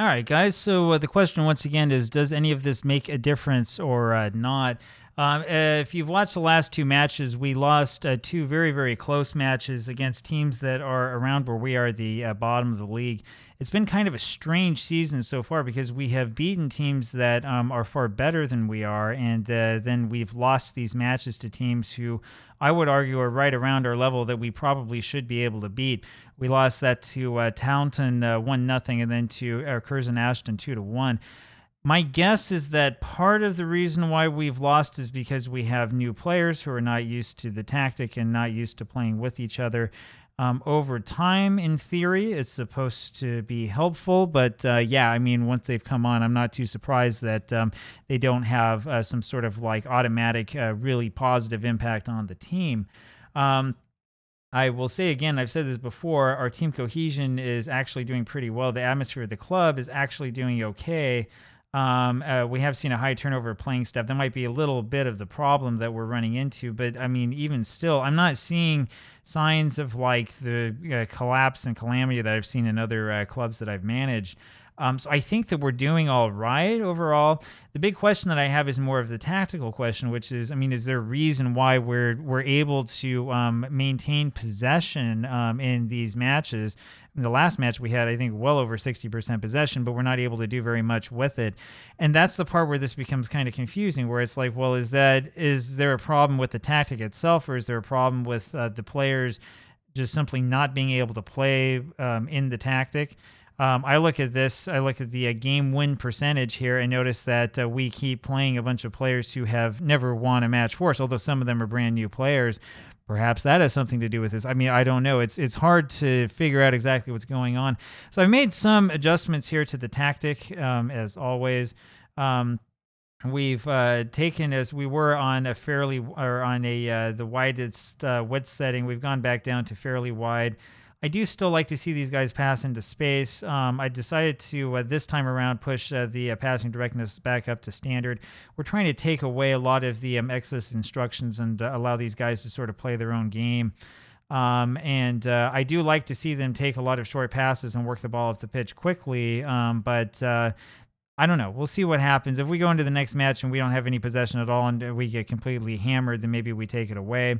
All right, guys. So the question once again is, does any of this make a difference or not? If you've watched the last two matches, we lost two very, very close matches against teams that are around where we are, the bottom of the league. It's been kind of a strange season so far because we have beaten teams that are far better than we are, and then we've lost these matches to teams who I would argue are right around our level that we probably should be able to beat. We lost that to Taunton 1-0, and then to Curzon Ashton 2-1. My guess is that part of the reason why we've lost is because we have new players who are not used to the tactic and not used to playing with each other. Over time, in theory, it's supposed to be helpful, but yeah, I mean, once they've come on, I'm not too surprised that they don't have some sort of like automatic, really positive impact on the team. I will say again, I've said this before, our team cohesion is actually doing pretty well. The atmosphere of the club is actually doing okay. We have seen a high turnover of playing staff. That might be a little bit of the problem that we're running into, but I mean, even still, I'm not seeing signs of like the collapse and calamity that I've seen in other clubs that I've managed. So I think that we're doing all right overall. The big question that I have is more of the tactical question, which is, I mean, is there a reason why we're able to maintain possession in these matches? In the last match we had, I think, well over 60% possession, but we're not able to do very much with it. And that's the part where this becomes kind of confusing, where it's like, well, is there a problem with the tactic itself, or is there a problem with the players just simply not being able to play in the tactic? I look at the game win percentage here and notice that we keep playing a bunch of players who have never won a match for us, although some of them are brand new players. Perhaps that has something to do with this. I mean, I don't know. It's hard to figure out exactly what's going on. So I've made some adjustments here to the tactic, as always. We've taken, as we were on the widest width setting, we've gone back down to fairly wide. I do still like to see these guys pass into space. I decided to, this time around, push the passing directness back up to standard. We're trying to take away a lot of the excess instructions and allow these guys to sort of play their own game. I do like to see them take a lot of short passes and work the ball up the pitch quickly, but I don't know. We'll see what happens. If we go into the next match and we don't have any possession at all and we get completely hammered, then maybe we take it away.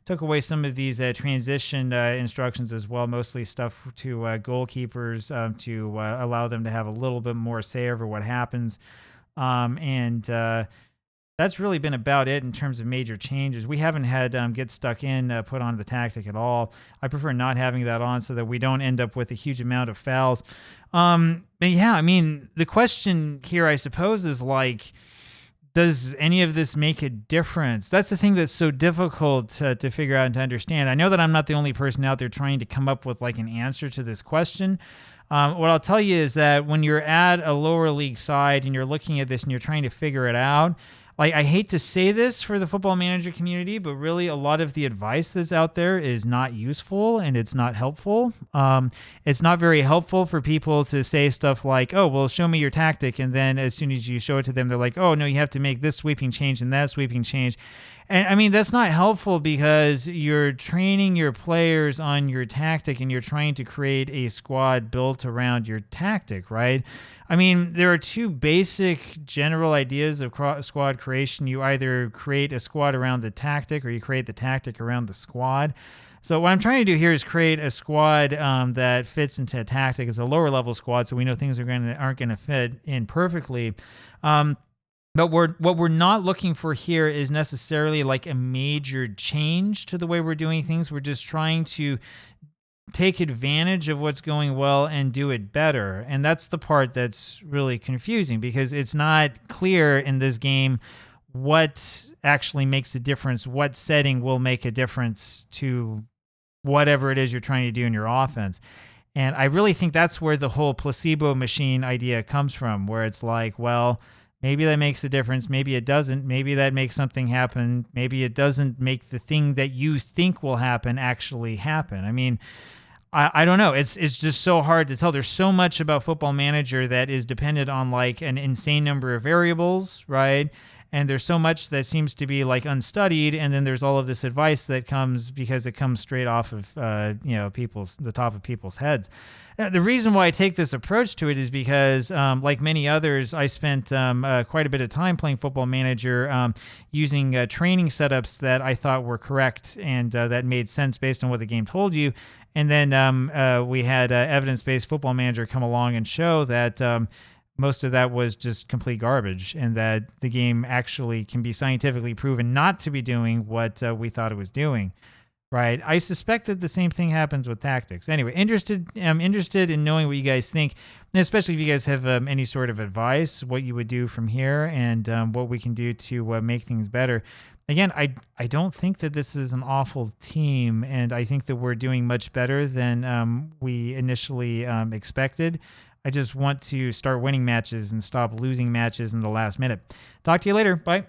Took away some of these transition instructions as well, mostly stuff to goalkeepers to allow them to have a little bit more say over what happens. That's really been about it in terms of major changes. We haven't had get stuck in put on the tactic at all. I prefer not having that on so that we don't end up with a huge amount of fouls. But yeah, I mean, the question here, I suppose, is like, does any of this make a difference? That's the thing that's so difficult to figure out and to understand. I know that I'm not the only person out there trying to come up with like an answer to this question. What I'll tell you is that when you're at a lower league side and you're looking at this and you're trying to figure it out, like, I hate to say this for the football manager community, but really a lot of the advice that's out there is not useful and it's not helpful. It's not very helpful for people to say stuff like, oh, well, show me your tactic. And then as soon as you show it to them, they're like, oh, no, you have to make this sweeping change and that sweeping change. And I mean, that's not helpful because you're training your players on your tactic and you're trying to create a squad built around your tactic, right? I mean, there are two basic general ideas of squad creation. You either create a squad around the tactic or you create the tactic around the squad. So what I'm trying to do here is create a squad that fits into a tactic. It's a lower level squad, so we know things aren't going to fit in perfectly. But what we're not looking for here is necessarily like a major change to the way we're doing things. We're just trying to take advantage of what's going well and do it better. And that's the part that's really confusing because it's not clear in this game what actually makes a difference, what setting will make a difference to whatever it is you're trying to do in your offense. And I really think that's where the whole placebo machine idea comes from, where it's like, well, maybe that makes a difference. Maybe it doesn't. Maybe that makes something happen. Maybe it doesn't make the thing that you think will happen actually happen. I mean, I don't know. It's just so hard to tell. There's so much about Football Manager that is dependent on like an insane number of variables, right? And there's so much that seems to be like unstudied, and then there's all of this advice that comes because it comes straight off of the top of people's heads. The reason why I take this approach to it is because, like many others, I spent quite a bit of time playing Football Manager, using training setups that I thought were correct and that made sense based on what the game told you. And then we had evidence-based Football Manager come along and show that most of that was just complete garbage, and that the game actually can be scientifically proven not to be doing what we thought it was doing. Right. I suspect that the same thing happens with tactics. Anyway, I'm interested in knowing what you guys think, and especially if you guys have any sort of advice, what you would do from here, and what we can do to make things better. Again, I don't think that this is an awful team, and I think that we're doing much better than we initially expected. I just want to start winning matches and stop losing matches in the last minute. Talk to you later. Bye.